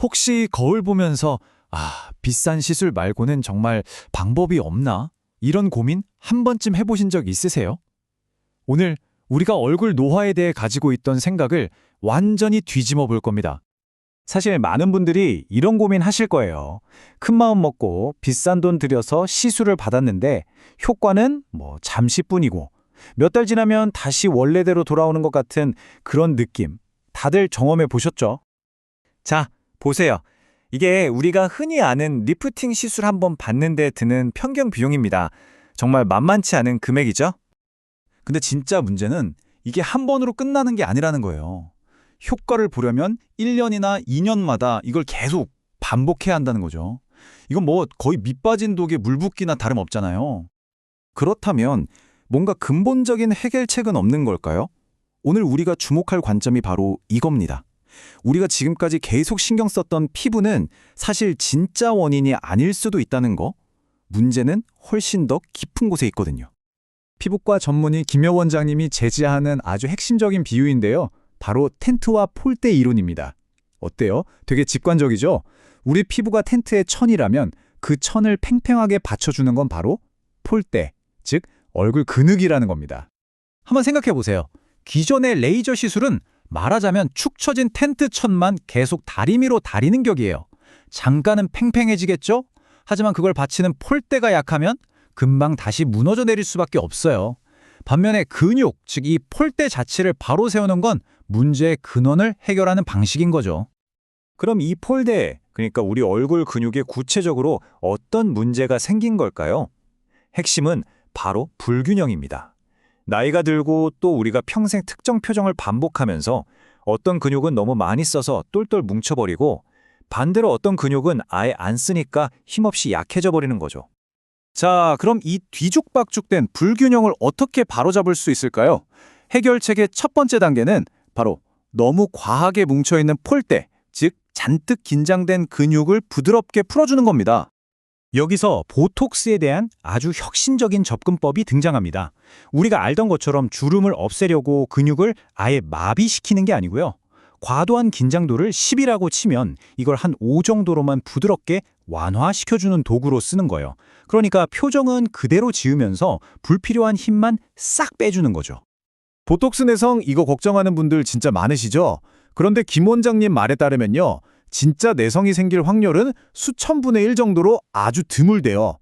혹시 거울 보면서 비싼 시술 말고는 정말 방법이 없나? 이런 고민 한 번쯤 해보신 적 있으세요? 오늘 우리가 얼굴 노화에 대해 가지고 있던 생각을 완전히 뒤집어 볼 겁니다. 사실 많은 분들이 이런 고민 하실 거예요. 큰 마음 먹고 비싼 돈 들여서 시술을 받았는데 효과는 잠시뿐이고 몇 달 지나면 다시 원래대로 돌아오는 것 같은 그런 느낌. 다들 경험해 보셨죠? 자, 보세요. 이게 우리가 흔히 아는 리프팅 시술 한번 받는데 드는 평균 비용입니다. 정말 만만치 않은 금액이죠? 근데 진짜 문제는 이게 한 번으로 끝나는 게 아니라는 거예요. 효과를 보려면 1년이나 2년마다 이걸 계속 반복해야 한다는 거죠. 이건 거의 밑 빠진 독에 물 붓기나 다름없잖아요. 그렇다면 뭔가 근본적인 해결책은 없는 걸까요? 오늘 우리가 주목할 관점이 바로 이겁니다. 우리가 지금까지 계속 신경 썼던 피부는 사실 진짜 원인이 아닐 수도 있다는 거. 문제는 훨씬 더 깊은 곳에 있거든요. 피부과 전문의 김여 원장님이 제시하는 아주 핵심적인 비유인데요. 바로 텐트와 폴대 이론입니다. 어때요? 되게 직관적이죠? 우리 피부가 텐트의 천이라면 그 천을 팽팽하게 받쳐주는 건 바로 폴대, 즉 얼굴 근육이라는 겁니다. 한번 생각해 보세요. 기존의 레이저 시술은 말하자면 축 처진 텐트 천만 계속 다리미로 다리는 격이에요. 잠깐은 팽팽해지겠죠? 하지만 그걸 받치는 폴대가 약하면 금방 다시 무너져 내릴 수밖에 없어요. 반면에 근육, 즉 이 폴대 자체를 바로 세우는 건 문제의 근원을 해결하는 방식인 거죠. 그럼 이 폴대, 그러니까 우리 얼굴 근육에 구체적으로 어떤 문제가 생긴 걸까요? 핵심은 바로 불균형입니다. 나이가 들고 또 우리가 평생 특정 표정을 반복하면서 어떤 근육은 너무 많이 써서 똘똘 뭉쳐버리고 반대로 어떤 근육은 아예 안 쓰니까 힘없이 약해져 버리는 거죠. 자, 그럼 이 뒤죽박죽된 불균형을 어떻게 바로잡을 수 있을까요? 해결책의 첫 번째 단계는 바로 너무 과하게 뭉쳐있는 폴대, 즉 잔뜩 긴장된 근육을 부드럽게 풀어주는 겁니다. 여기서 보톡스에 대한 아주 혁신적인 접근법이 등장합니다. 우리가 알던 것처럼 주름을 없애려고 근육을 아예 마비시키는 게 아니고요. 과도한 긴장도를 10이라고 치면 이걸 한 5 정도로만 부드럽게 완화시켜주는 도구로 쓰는 거예요. 그러니까 표정은 그대로 지으면서 불필요한 힘만 싹 빼주는 거죠. 보톡스 내성 이거 걱정하는 분들 진짜 많으시죠? 그런데 김 원장님 말에 따르면요. 진짜 내성이 생길 확률은 수천 분의 1 정도로 아주 드물대요.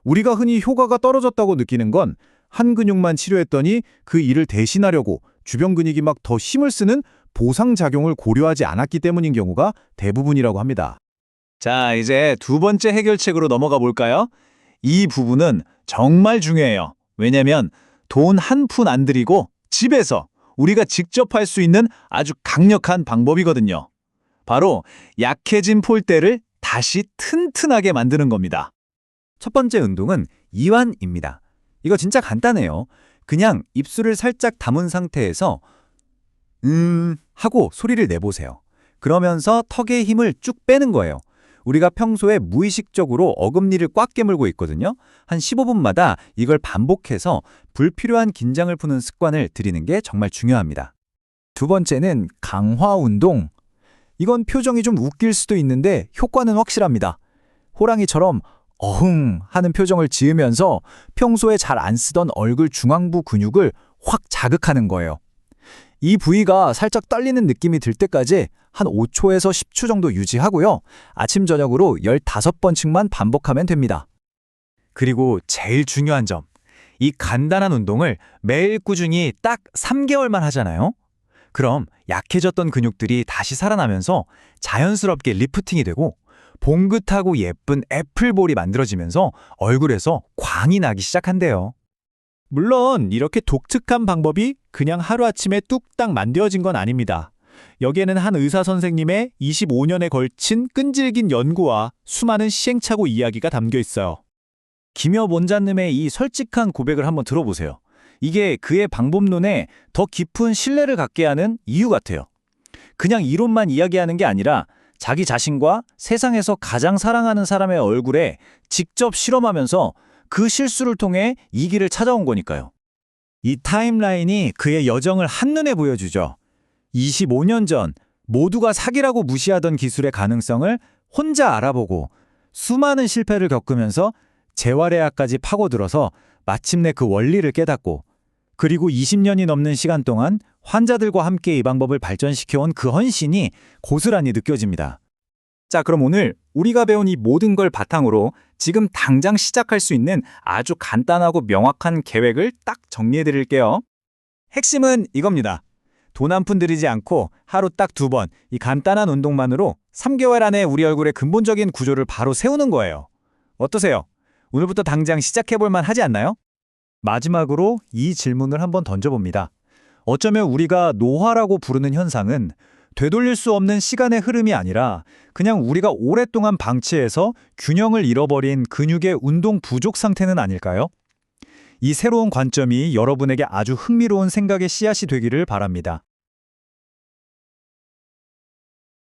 우리가 흔히 효과가 떨어졌다고 느끼는 건 한 근육만 치료했더니 그 일을 대신하려고 주변 근육이 막 더 힘을 쓰는 보상작용을 고려하지 않았기 때문인 경우가 대부분이라고 합니다. 자, 이제 두 번째 해결책으로 넘어가 볼까요? 이 부분은 정말 중요해요. 왜냐면 돈 한 푼 안 들이고 집에서 우리가 직접 할 수 있는 아주 강력한 방법이거든요. 바로 약해진 폴대를 다시 튼튼하게 만드는 겁니다. 첫 번째 운동은 이완입니다. 이거 진짜 간단해요. 그냥 입술을 살짝 다문 상태에서 하고 소리를 내보세요. 그러면서 턱의 힘을 쭉 빼는 거예요. 우리가 평소에 무의식적으로 어금니를 꽉 깨물고 있거든요. 한 15분마다 이걸 반복해서 불필요한 긴장을 푸는 습관을 들이는 게 정말 중요합니다. 두 번째는 강화 운동. 이건 표정이 좀 웃길 수도 있는데 효과는 확실합니다. 호랑이처럼 어흥 하는 표정을 지으면서 평소에 잘 안 쓰던 얼굴 중앙부 근육을 확 자극하는 거예요. 이 부위가 살짝 떨리는 느낌이 들 때까지 한 5초에서 10초 정도 유지하고요. 아침 저녁으로 15번씩만 반복하면 됩니다. 그리고 제일 중요한 점, 이 간단한 운동을 매일 꾸준히 딱 3개월만 하잖아요. 그럼 약해졌던 근육들이 다시 살아나면서 자연스럽게 리프팅이 되고 봉긋하고 예쁜 애플볼이 만들어지면서 얼굴에서 광이 나기 시작한대요. 물론 이렇게 독특한 방법이 그냥 하루아침에 뚝딱 만들어진 건 아닙니다. 여기에는 한 의사 선생님의 25년에 걸친 끈질긴 연구와 수많은 시행착오 이야기가 담겨 있어요. 김여 원장님의 이 솔직한 고백을 한번 들어보세요. 이게 그의 방법론에 더 깊은 신뢰를 갖게 하는 이유 같아요. 그냥 이론만 이야기하는 게 아니라 자기 자신과 세상에서 가장 사랑하는 사람의 얼굴에 직접 실험하면서 그 실수를 통해 이 길을 찾아온 거니까요. 이 타임라인이 그의 여정을 한눈에 보여주죠. 25년 전 모두가 사기라고 무시하던 기술의 가능성을 혼자 알아보고 수많은 실패를 겪으면서 재활의학까지 파고들어서 마침내 그 원리를 깨닫고 그리고 20년이 넘는 시간 동안 환자들과 함께 이 방법을 발전시켜온 그 헌신이 고스란히 느껴집니다. 자, 그럼 오늘 우리가 배운 이 모든 걸 바탕으로 지금 당장 시작할 수 있는 아주 간단하고 명확한 계획을 딱 정리해 드릴게요. 핵심은 이겁니다. 돈 한 푼 들이지 않고 하루 딱 2번 이 간단한 운동만으로 3개월 안에 우리 얼굴의 근본적인 구조를 바로 세우는 거예요. 어떠세요? 오늘부터 당장 시작해볼 만 하지 않나요? 마지막으로 이 질문을 한번 던져봅니다. 어쩌면 우리가 노화라고 부르는 현상은 되돌릴 수 없는 시간의 흐름이 아니라 그냥 우리가 오랫동안 방치해서 균형을 잃어버린 근육의 운동 부족 상태는 아닐까요? 이 새로운 관점이 여러분에게 아주 흥미로운 생각의 씨앗이 되기를 바랍니다.